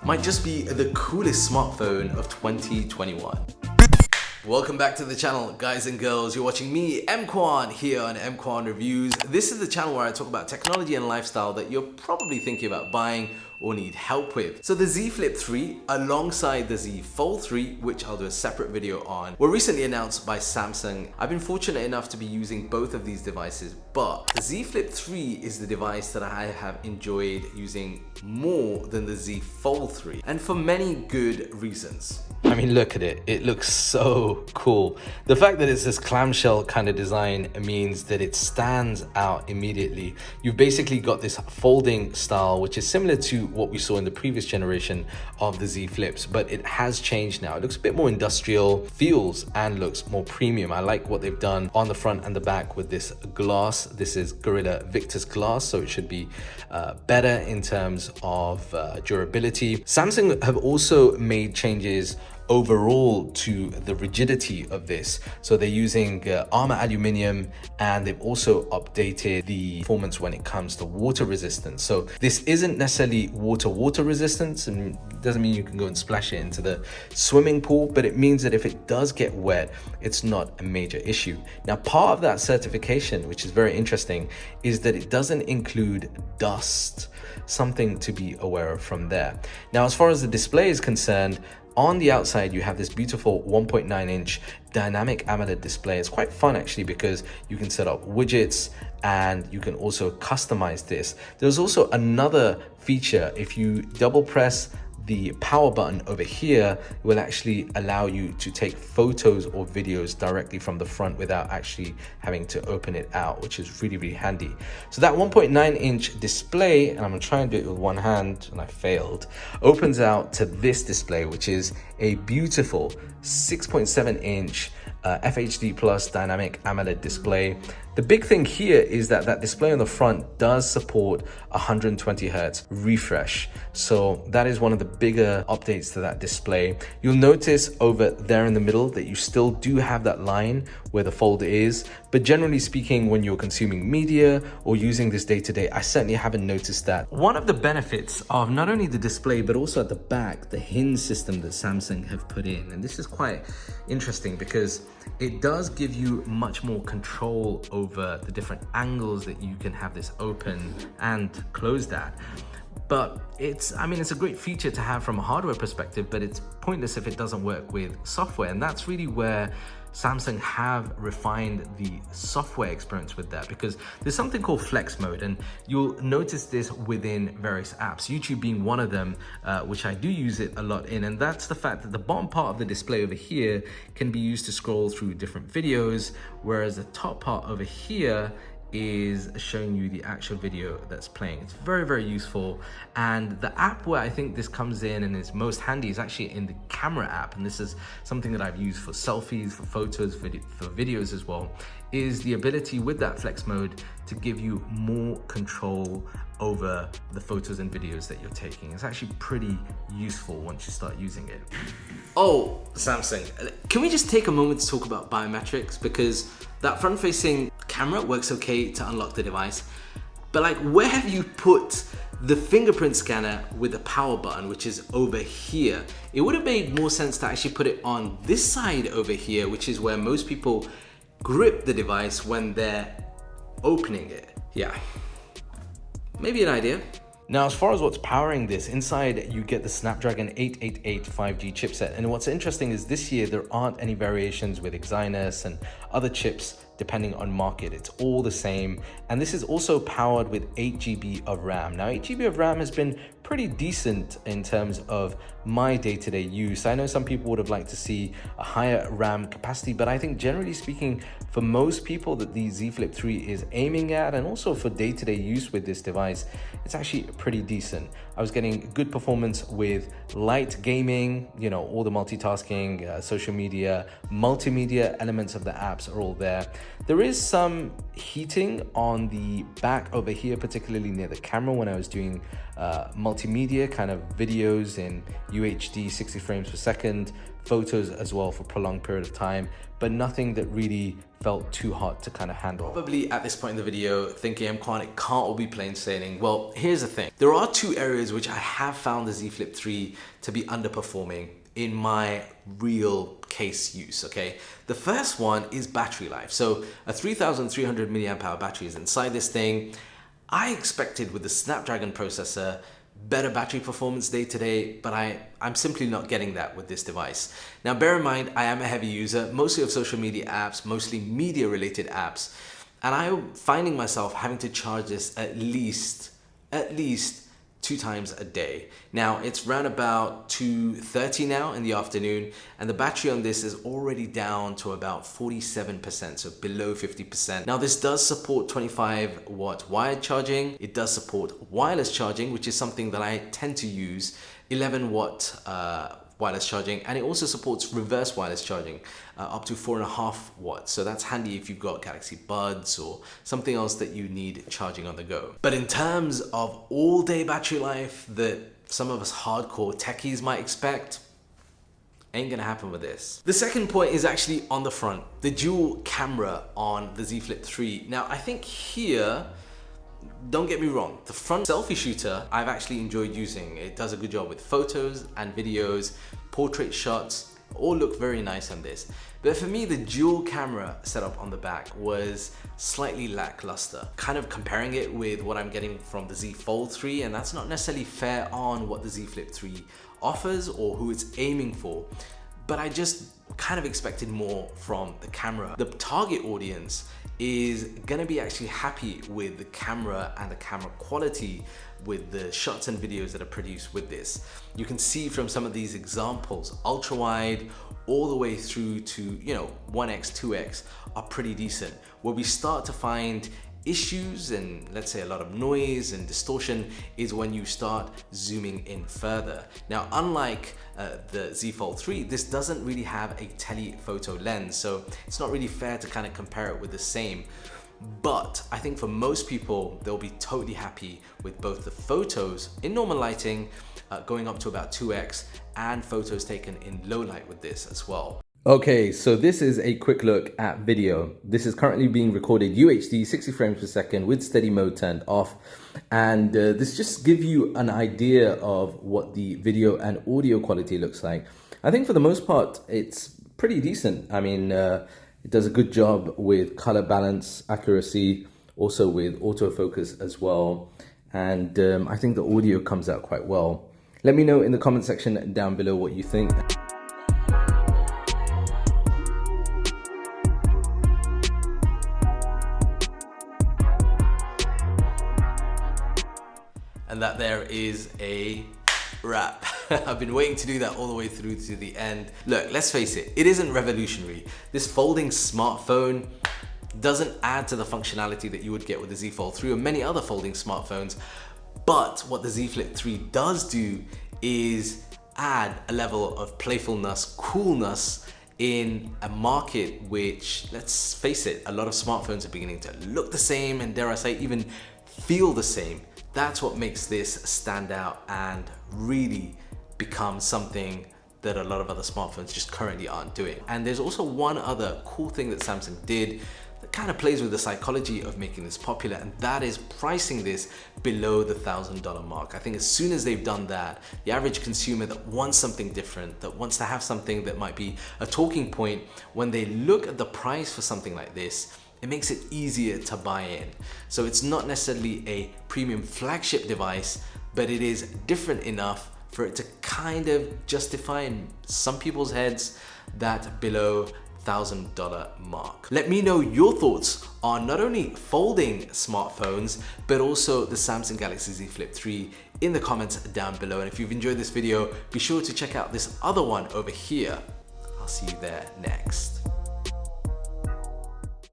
might just be the coolest smartphone of 2021. Welcome back to the channel, guys and girls. You're watching me, EMKWAN, here on EMKWAN Reviews. This is the channel where I talk about technology and lifestyle that you're probably thinking about buying or need help with. So the Z Flip 3 alongside the Z Fold 3, which I'll do a separate video on, were recently announced by Samsung. I've been fortunate enough to be using both of these devices, but the Z Flip 3 is the device that I have enjoyed using more than the Z Fold 3, and for many good reasons. I mean, look at it. It looks so cool. The fact that it's this clamshell kind of design means that it stands out immediately. You've basically got this folding style, which is similar to what we saw in the previous generation of the Z Flips, but it has changed now. It looks a bit more industrial, feels and looks more premium. I like what they've done on the front and the back with this glass. This is Gorilla Victus glass, so it should be better in terms of durability. Samsung have also made changes overall to the rigidity of this, so they're using armor aluminium, and they've also updated the performance when it comes to water resistance. So this isn't necessarily water resistance, and doesn't mean you can go and splash it into the swimming pool, but it means that if it does get wet, it's not a major issue. Now, part of that certification, which is very interesting, is that it doesn't include dust, something to be aware of from there. Now, as far as the display is concerned, on the outside, you have this beautiful 1.9-inch dynamic AMOLED display. It's quite fun actually, because you can set up widgets and you can also customize this. There's also another feature. If you double press the power button over here, it will actually allow you to take photos or videos directly from the front without actually having to open it out, which is really, really handy. So that 1.9-inch display, and I'm gonna try and do it with one hand, and I failed, opens out to this display, which is a beautiful 6.7-inch FHD Plus dynamic AMOLED display. The big thing here is that that display on the front does support 120 Hertz refresh. So that is one of the bigger updates to that display. You'll notice over there in the middle that you still do have that line where the Fold is, but generally speaking, when you're consuming media or using this day to day, I certainly haven't noticed that. One of the benefits of not only the display, but also at the back, the hinge system that Samsung have put in, and this is quite interesting because it does give you much more control over the different angles that you can have this open and close that. But I mean, it's a great feature to have from a hardware perspective, but it's pointless if it doesn't work with software. And that's really where Samsung have refined the software experience with that, because there's something called flex mode, and you'll notice this within various apps, YouTube being one of them, which I do use it a lot in, and that's the fact that the bottom part of the display over here can be used to scroll through different videos, whereas the top part over here is showing you the actual video that's playing. It's very, very useful. And the app where I think this comes in and is most handy is actually in the camera app, and this is something that I've used for selfies, for photos, for videos as well, is the ability with that flex mode to give you more control over the photos and videos that you're taking. It's actually pretty useful once you start using it. Oh, Samsung, can we just take a moment to talk about biometrics? Because that front-facing camera works okay to unlock the device, but like, where have you put the fingerprint scanner with the power button, which is over here? It would have made more sense to actually put it on this side over here, which is where most people grip the device when they're opening it. Yeah, maybe an idea. Now, as far as what's powering this, inside you get the Snapdragon 888 5G chipset. And what's interesting is this year there aren't any variations with Exynos and other chips depending on market. It's all the same. And this is also powered with 8 GB of RAM. Now, 8 GB of RAM has been pretty decent in terms of my day-to-day use. I know some people would have liked to see a higher RAM capacity, but I think generally speaking, for most people that the Z Flip 3 is aiming at, and also for day-to-day use with this device, it's actually pretty decent. I was getting good performance with light gaming, you know, all the multitasking, social media, multimedia elements of the apps are all there. There is some heating on the back over here, particularly near the camera when I was doing multimedia kind of videos in UHD 60 frames per second, photos as well for a prolonged period of time, but nothing that really felt too hot to kind of handle. Probably at this point in the video thinking, EMKWAN, it can't all be plain sailing. Well, here's the thing. There are two areas which I have found the Z Flip 3 to be underperforming in my real case use, okay? The first one is battery life. So a 3,300 milliamp hour battery is inside this thing. I expected with the Snapdragon processor better battery performance day to day, but I'm simply not getting that with this device. Now bear in mind, I am a heavy user, mostly of social media apps, mostly media related apps, and I'm finding myself having to charge this at least 2 times a day. Now it's around about 2:30 now in the afternoon, and the battery on this is already down to about 47%, so below 50%. Now this does support 25-watt wired charging. It does support wireless charging, which is something that I tend to use, 11-watt wireless charging, and it also supports reverse wireless charging up to 4.5 watts. So that's handy if you've got Galaxy Buds or something else that you need charging on the go. But in terms of all-day battery life that some of us hardcore techies might expect, ain't gonna happen with this. The second point is actually on the front, the dual camera on the Z Flip 3. Now I think here, don't get me wrong, the front selfie shooter I've actually enjoyed using. It does a good job with photos and videos, portrait shots, all look very nice on this. But for me, the dual camera setup on the back was slightly lackluster. Kind of comparing it with what I'm getting from the Z Fold 3, and that's not necessarily fair on what the Z Flip 3 offers or who it's aiming for. But I just kind of expected more from the camera. The target audience is gonna be actually happy with the camera and the camera quality with the shots and videos that are produced with this. You can see from some of these examples, ultra wide all the way through to, 1x, 2x are pretty decent. Where we start to find issues and let's say a lot of noise and distortion is when you start zooming in further. Now, unlike the Z Fold 3, this doesn't really have a telephoto lens, so it's not really fair to kind of compare it with the same. But I think for most people, they'll be totally happy with both the photos in normal lighting, going up to about 2x, and photos taken in low light with this as well. Okay, so this is a quick look at video. This is currently being recorded UHD 60 frames per second with steady mode turned off. And this just gives you an idea of what the video and audio quality looks like. I think for the most part, it's pretty decent. I mean, it does a good job with color balance, accuracy, also with autofocus as well. And I think the audio comes out quite well. Let me know in the comment section down below what you think. And that there is a wrap. I've been waiting to do that all the way through to the end. Look, let's face it, it isn't revolutionary. This folding smartphone doesn't add to the functionality that you would get with the Z Fold 3 or many other folding smartphones. But what the Z Flip 3 does do is add a level of playfulness, coolness in a market which, let's face it, a lot of smartphones are beginning to look the same and, dare I say, even feel the same. That's what makes this stand out and really become something that a lot of other smartphones just currently aren't doing. And there's also one other cool thing that Samsung did that kind of plays with the psychology of making this popular, and that is pricing this below the $1,000 mark. I think as soon as they've done that, the average consumer that wants something different, that wants to have something that might be a talking point, when they look at the price for something like this, it makes it easier to buy in. So it's not necessarily a premium flagship device, but it is different enough for it to kind of justify in some people's heads that below $1,000 mark. Let me know your thoughts on not only folding smartphones, but also the Samsung Galaxy Z Flip 3 in the comments down below. And if you've enjoyed this video, be sure to check out this other one over here. I'll see you there next.